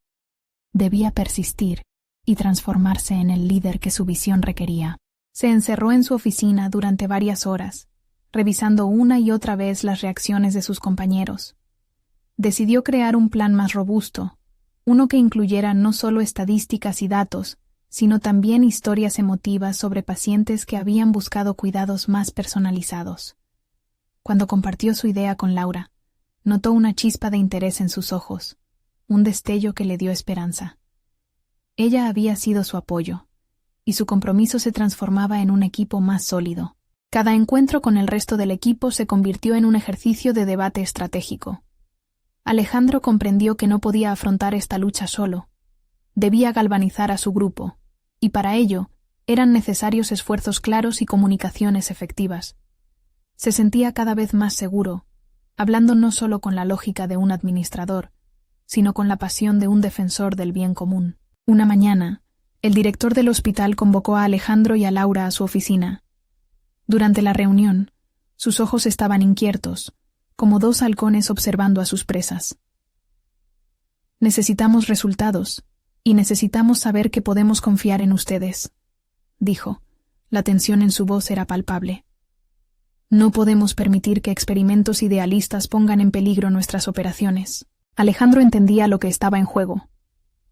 Debía persistir y transformarse en el líder que su visión requería. Se encerró en su oficina durante varias horas, revisando una y otra vez las reacciones de sus compañeros. Decidió crear un plan más robusto, uno que incluyera no solo estadísticas y datos, sino también historias emotivas sobre pacientes que habían buscado cuidados más personalizados. Cuando compartió su idea con Laura, notó una chispa de interés en sus ojos, un destello que le dio esperanza. Ella había sido su apoyo, y su compromiso se transformaba en un equipo más sólido. Cada encuentro con el resto del equipo se convirtió en un ejercicio de debate estratégico. Alejandro comprendió que no podía afrontar esta lucha solo. Debía galvanizar a su grupo, y para ello eran necesarios esfuerzos claros y comunicaciones efectivas. Se sentía cada vez más seguro, hablando no solo con la lógica de un administrador, sino con la pasión de un defensor del bien común. Una mañana, el director del hospital convocó a Alejandro y a Laura a su oficina. Durante la reunión, sus ojos estaban inquietos, como 2 halcones observando a sus presas. «Necesitamos resultados, y necesitamos saber que podemos confiar en ustedes», dijo. La tensión en su voz era palpable. «No podemos permitir que experimentos idealistas pongan en peligro nuestras operaciones». Alejandro entendía lo que estaba en juego.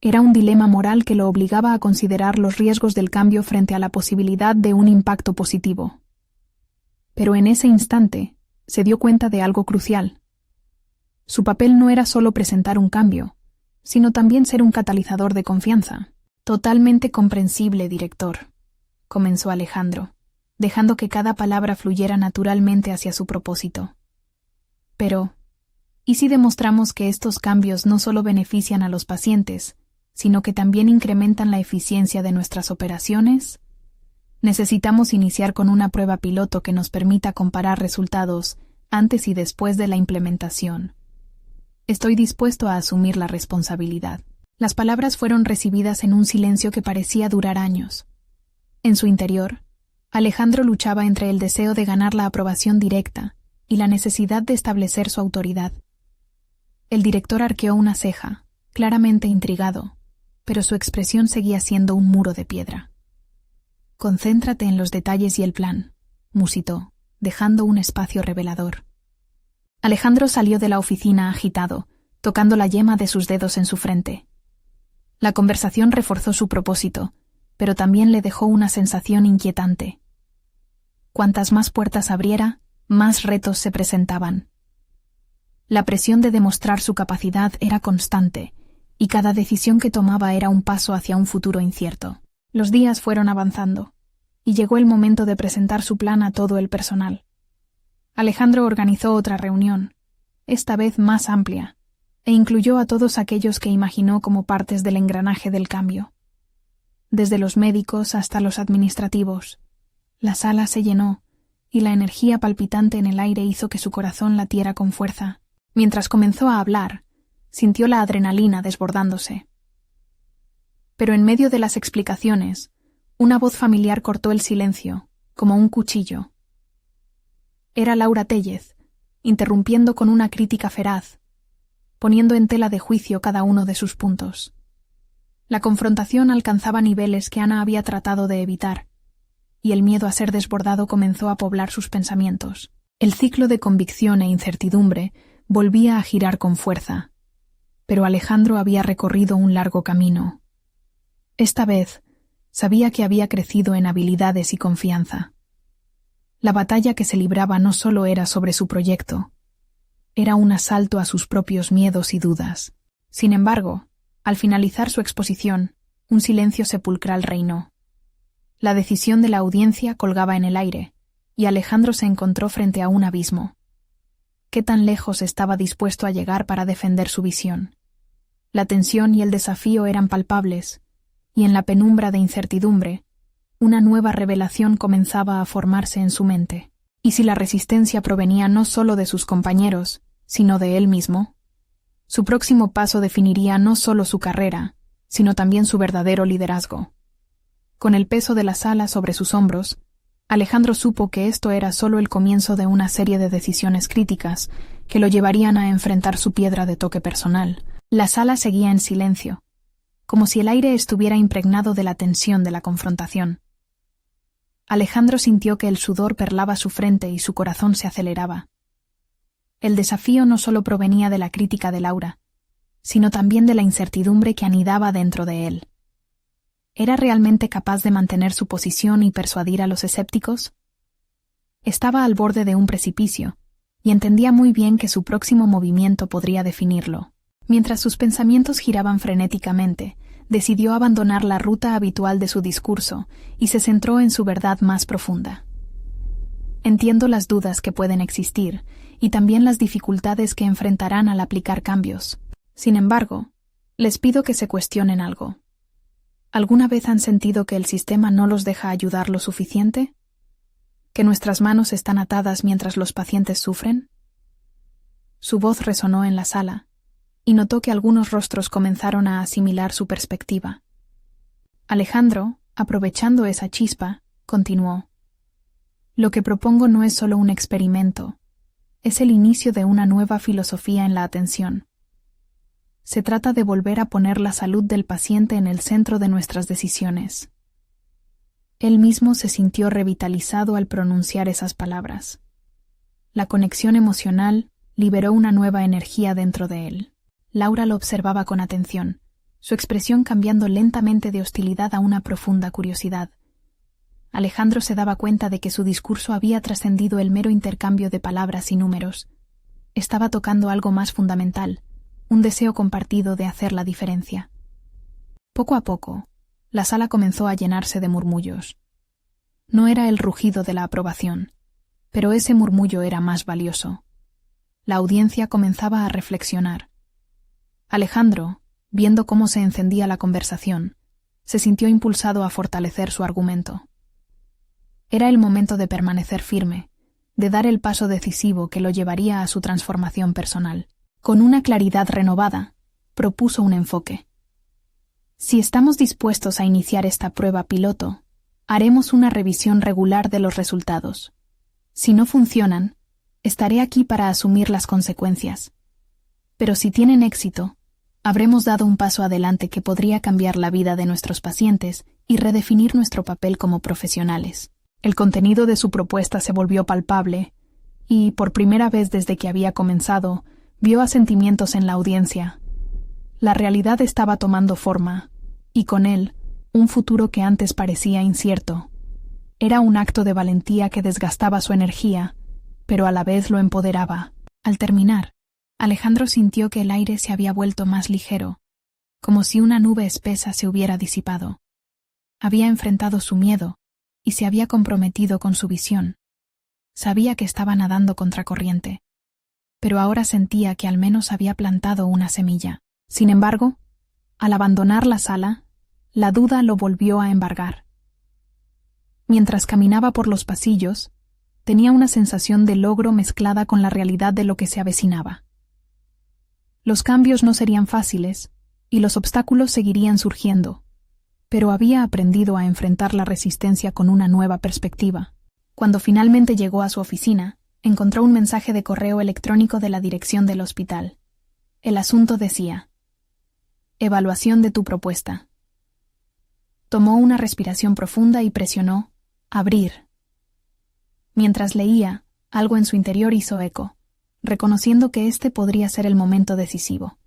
Era un dilema moral que lo obligaba a considerar los riesgos del cambio frente a la posibilidad de un impacto positivo. Pero en ese instante se dio cuenta de algo crucial. Su papel no era solo presentar un cambio, sino también ser un catalizador de confianza. «Totalmente comprensible, director», comenzó Alejandro, dejando que cada palabra fluyera naturalmente hacia su propósito. «Pero, ¿y si demostramos que estos cambios no solo benefician a los pacientes, sino que también incrementan la eficiencia de nuestras operaciones? Necesitamos iniciar con una prueba piloto que nos permita comparar resultados antes y después de la implementación. Estoy dispuesto a asumir la responsabilidad». Las palabras fueron recibidas en un silencio que parecía durar años. En su interior, Alejandro luchaba entre el deseo de ganar la aprobación directa y la necesidad de establecer su autoridad. El director arqueó una ceja, claramente intrigado, pero su expresión seguía siendo un muro de piedra. «Concéntrate en los detalles y el plan», musitó, dejando un espacio revelador. Alejandro salió de la oficina agitado, tocando la yema de sus dedos en su frente. La conversación reforzó su propósito, pero también le dejó una sensación inquietante. Cuantas más puertas abriera, más retos se presentaban. La presión de demostrar su capacidad era constante, y cada decisión que tomaba era un paso hacia un futuro incierto. Los días fueron avanzando, y llegó el momento de presentar su plan a todo el personal. Alejandro organizó otra reunión, esta vez más amplia, e incluyó a todos aquellos que imaginó como partes del engranaje del cambio. Desde los médicos hasta los administrativos. La sala se llenó, y la energía palpitante en el aire hizo que su corazón latiera con fuerza. Mientras comenzó a hablar, sintió la adrenalina desbordándose. Pero en medio de las explicaciones, una voz familiar cortó el silencio, como un cuchillo. Era Laura Téllez, interrumpiendo con una crítica feraz, poniendo en tela de juicio cada uno de sus puntos. La confrontación alcanzaba niveles que Ana había tratado de evitar, y el miedo a ser desbordado comenzó a poblar sus pensamientos. El ciclo de convicción e incertidumbre volvía a girar con fuerza, pero Alejandro había recorrido un largo camino. Esta vez, sabía que había crecido en habilidades y confianza. La batalla que se libraba no solo era sobre su proyecto, era un asalto a sus propios miedos y dudas. Sin embargo, al finalizar su exposición, un silencio sepulcral reinó. La decisión de la audiencia colgaba en el aire, y Alejandro se encontró frente a un abismo. ¿Qué tan lejos estaba dispuesto a llegar para defender su visión? La tensión y el desafío eran palpables, y en la penumbra de incertidumbre, una nueva revelación comenzaba a formarse en su mente. ¿Y si la resistencia provenía no solo de sus compañeros, sino de él mismo? Su próximo paso definiría no solo su carrera, sino también su verdadero liderazgo. Con el peso de la sala sobre sus hombros, Alejandro supo que esto era solo el comienzo de una serie de decisiones críticas que lo llevarían a enfrentar su piedra de toque personal. La sala seguía en silencio, como si el aire estuviera impregnado de la tensión de la confrontación. Alejandro sintió que el sudor perlaba su frente y su corazón se aceleraba. El desafío no solo provenía de la crítica de Laura, sino también de la incertidumbre que anidaba dentro de él. ¿Era realmente capaz de mantener su posición y persuadir a los escépticos? Estaba al borde de un precipicio, y entendía muy bien que su próximo movimiento podría definirlo. Mientras sus pensamientos giraban frenéticamente, decidió abandonar la ruta habitual de su discurso y se centró en su verdad más profunda. Entiendo las dudas que pueden existir y también las dificultades que enfrentarán al aplicar cambios. Sin embargo, les pido que se cuestionen algo. ¿Alguna vez han sentido que el sistema no los deja ayudar lo suficiente? ¿Que nuestras manos están atadas mientras los pacientes sufren? Su voz resonó en la sala, y notó que algunos rostros comenzaron a asimilar su perspectiva. Alejandro, aprovechando esa chispa, continuó. Lo que propongo no es solo un experimento, es el inicio de una nueva filosofía en la atención. Se trata de volver a poner la salud del paciente en el centro de nuestras decisiones. Él mismo se sintió revitalizado al pronunciar esas palabras. La conexión emocional liberó una nueva energía dentro de él. Laura lo observaba con atención, su expresión cambiando lentamente de hostilidad a una profunda curiosidad. Alejandro se daba cuenta de que su discurso había trascendido el mero intercambio de palabras y números. Estaba tocando algo más fundamental, un deseo compartido de hacer la diferencia. Poco a poco, la sala comenzó a llenarse de murmullos. No era el rugido de la aprobación, pero ese murmullo era más valioso. La audiencia comenzaba a reflexionar. Alejandro, viendo cómo se encendía la conversación, se sintió impulsado a fortalecer su argumento. Era el momento de permanecer firme, de dar el paso decisivo que lo llevaría a su transformación personal. Con una claridad renovada, propuso un enfoque. Si estamos dispuestos a iniciar esta prueba piloto, haremos una revisión regular de los resultados. Si no funcionan, estaré aquí para asumir las consecuencias. Pero si tienen éxito, habremos dado un paso adelante que podría cambiar la vida de nuestros pacientes y redefinir nuestro papel como profesionales. El contenido de su propuesta se volvió palpable y, por primera vez desde que había comenzado, vio asentimientos en la audiencia. La realidad estaba tomando forma, y con él, un futuro que antes parecía incierto. Era un acto de valentía que desgastaba su energía, pero a la vez lo empoderaba. Al terminar, Alejandro sintió que el aire se había vuelto más ligero, como si una nube espesa se hubiera disipado. Había enfrentado su miedo y se había comprometido con su visión. Sabía que estaba nadando contracorriente, pero ahora sentía que al menos había plantado una semilla. Sin embargo, al abandonar la sala, la duda lo volvió a embargar. Mientras caminaba por los pasillos, tenía una sensación de logro mezclada con la realidad de lo que se avecinaba. Los cambios no serían fáciles y los obstáculos seguirían surgiendo, pero había aprendido a enfrentar la resistencia con una nueva perspectiva. Cuando finalmente llegó a su oficina, encontró un mensaje de correo electrónico de la dirección del hospital. El asunto decía: evaluación de tu propuesta. Tomó una respiración profunda y presionó abrir. Mientras leía, algo en su interior hizo eco, reconociendo que este podría ser el momento decisivo.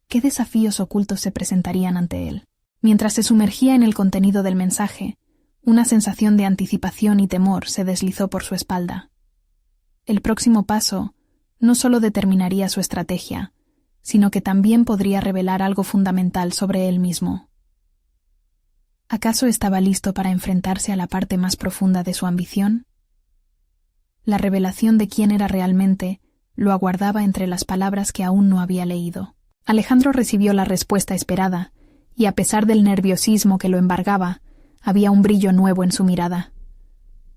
¿Qué desafíos ocultos se presentarían ante él? Mientras se sumergía en el contenido del mensaje, una sensación de anticipación y temor se deslizó por su espalda. El próximo paso no solo determinaría su estrategia, sino que también podría revelar algo fundamental sobre él mismo. ¿Acaso estaba listo para enfrentarse a la parte más profunda de su ambición? La revelación de quién era realmente lo aguardaba entre las palabras que aún no había leído. Alejandro recibió la respuesta esperada, y a pesar del nerviosismo que lo embargaba, había un brillo nuevo en su mirada.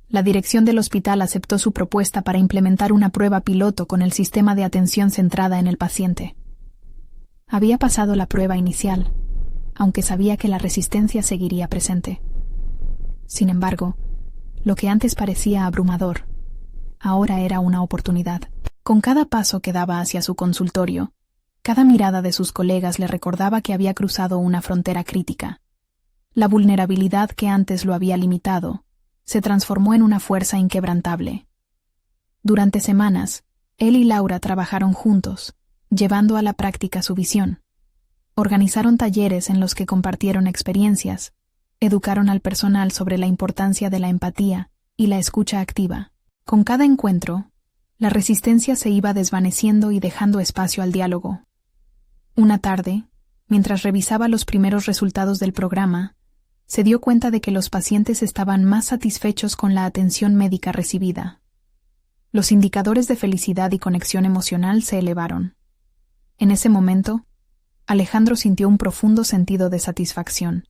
La dirección del hospital aceptó su propuesta para implementar una prueba piloto con el sistema de atención centrada en el paciente. Había pasado la prueba inicial, aunque sabía que la resistencia seguiría presente. Sin embargo, lo que antes parecía abrumador, ahora era una oportunidad. Con cada paso que daba hacia su consultorio, cada mirada de sus colegas le recordaba que había cruzado una frontera crítica. La vulnerabilidad que antes lo había limitado se transformó en una fuerza inquebrantable. Durante semanas, él y Laura trabajaron juntos, llevando a la práctica su visión. Organizaron talleres en los que compartieron experiencias, educaron al personal sobre la importancia de la empatía y la escucha activa. Con cada encuentro, la resistencia se iba desvaneciendo y dejando espacio al diálogo. Una tarde, mientras revisaba los primeros resultados del programa, se dio cuenta de que los pacientes estaban más satisfechos con la atención médica recibida. Los indicadores de felicidad y conexión emocional se elevaron. En ese momento, Alejandro sintió un profundo sentido de satisfacción.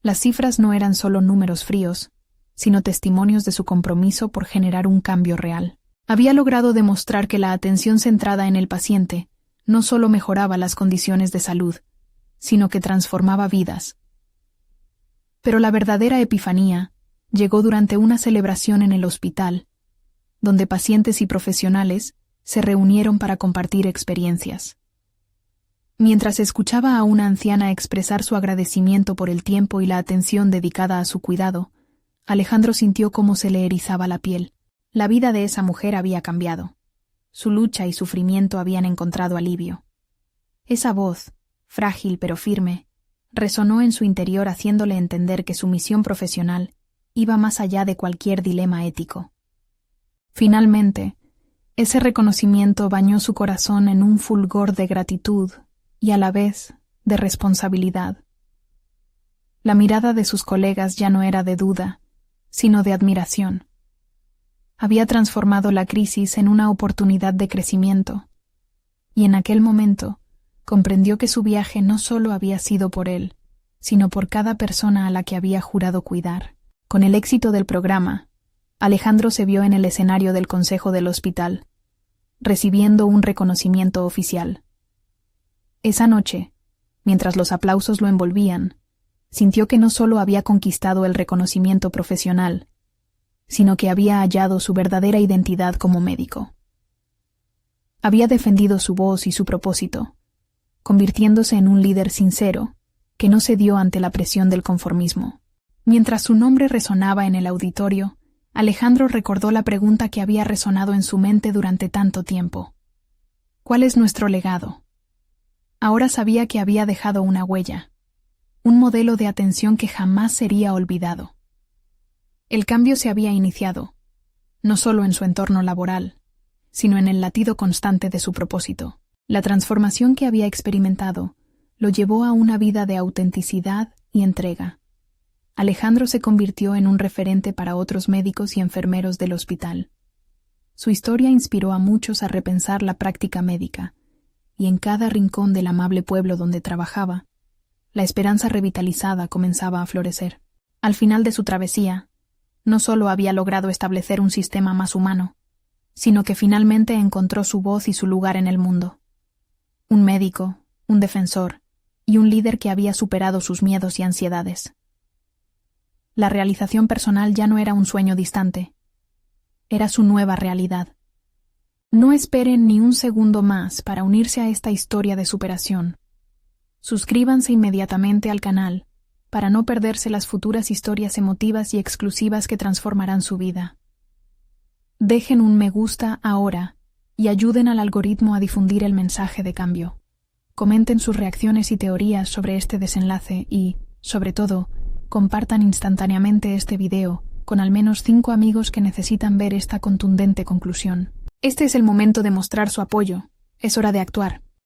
Las cifras no eran solo números fríos, sino testimonios de su compromiso por generar un cambio real. Había logrado demostrar que la atención centrada en el paciente no solo mejoraba las condiciones de salud, sino que transformaba vidas. Pero la verdadera epifanía llegó durante una celebración en el hospital, donde pacientes y profesionales se reunieron para compartir experiencias. Mientras escuchaba a una anciana expresar su agradecimiento por el tiempo y la atención dedicada a su cuidado, Alejandro sintió cómo se le erizaba la piel. La vida de esa mujer había cambiado. Su lucha y sufrimiento habían encontrado alivio. Esa voz, frágil pero firme, resonó en su interior haciéndole entender que su misión profesional iba más allá de cualquier dilema ético. Finalmente, ese reconocimiento bañó su corazón en un fulgor de gratitud y a la vez de responsabilidad. La mirada de sus colegas ya no era de duda, sino de admiración. Había transformado la crisis en una oportunidad de crecimiento, y en aquel momento comprendió que su viaje no solo había sido por él, sino por cada persona a la que había jurado cuidar. Con el éxito del programa, Alejandro se vio en el escenario del consejo del hospital, recibiendo un reconocimiento oficial. Esa noche, mientras los aplausos lo envolvían, sintió que no solo había conquistado el reconocimiento profesional, sino que había hallado su verdadera identidad como médico. Había defendido su voz y su propósito, convirtiéndose en un líder sincero que no cedió ante la presión del conformismo. Mientras su nombre resonaba en el auditorio, Alejandro recordó la pregunta que había resonado en su mente durante tanto tiempo. ¿Cuál es nuestro legado? Ahora sabía que había dejado una huella, un modelo de atención que jamás sería olvidado. El cambio se había iniciado, no solo en su entorno laboral, sino en el latido constante de su propósito. La transformación que había experimentado lo llevó a una vida de autenticidad y entrega. Alejandro se convirtió en un referente para otros médicos y enfermeros del hospital. Su historia inspiró a muchos a repensar la práctica médica, y en cada rincón del amable pueblo donde trabajaba, la esperanza revitalizada comenzaba a florecer. Al final de su travesía, no solo había logrado establecer un sistema más humano, sino que finalmente encontró su voz y su lugar en el mundo. Un médico, un defensor y un líder que había superado sus miedos y ansiedades. La realización personal ya no era un sueño distante, era su nueva realidad. No esperen ni un segundo más para unirse a esta historia de superación. Suscríbanse inmediatamente al canal para no perderse las futuras historias emotivas y exclusivas que transformarán su vida. Dejen un me gusta ahora y ayuden al algoritmo a difundir el mensaje de cambio. Comenten sus reacciones y teorías sobre este desenlace y, sobre todo, compartan instantáneamente este video con al menos 5 amigos que necesitan ver esta contundente conclusión. Este es el momento de mostrar su apoyo. Es hora de actuar.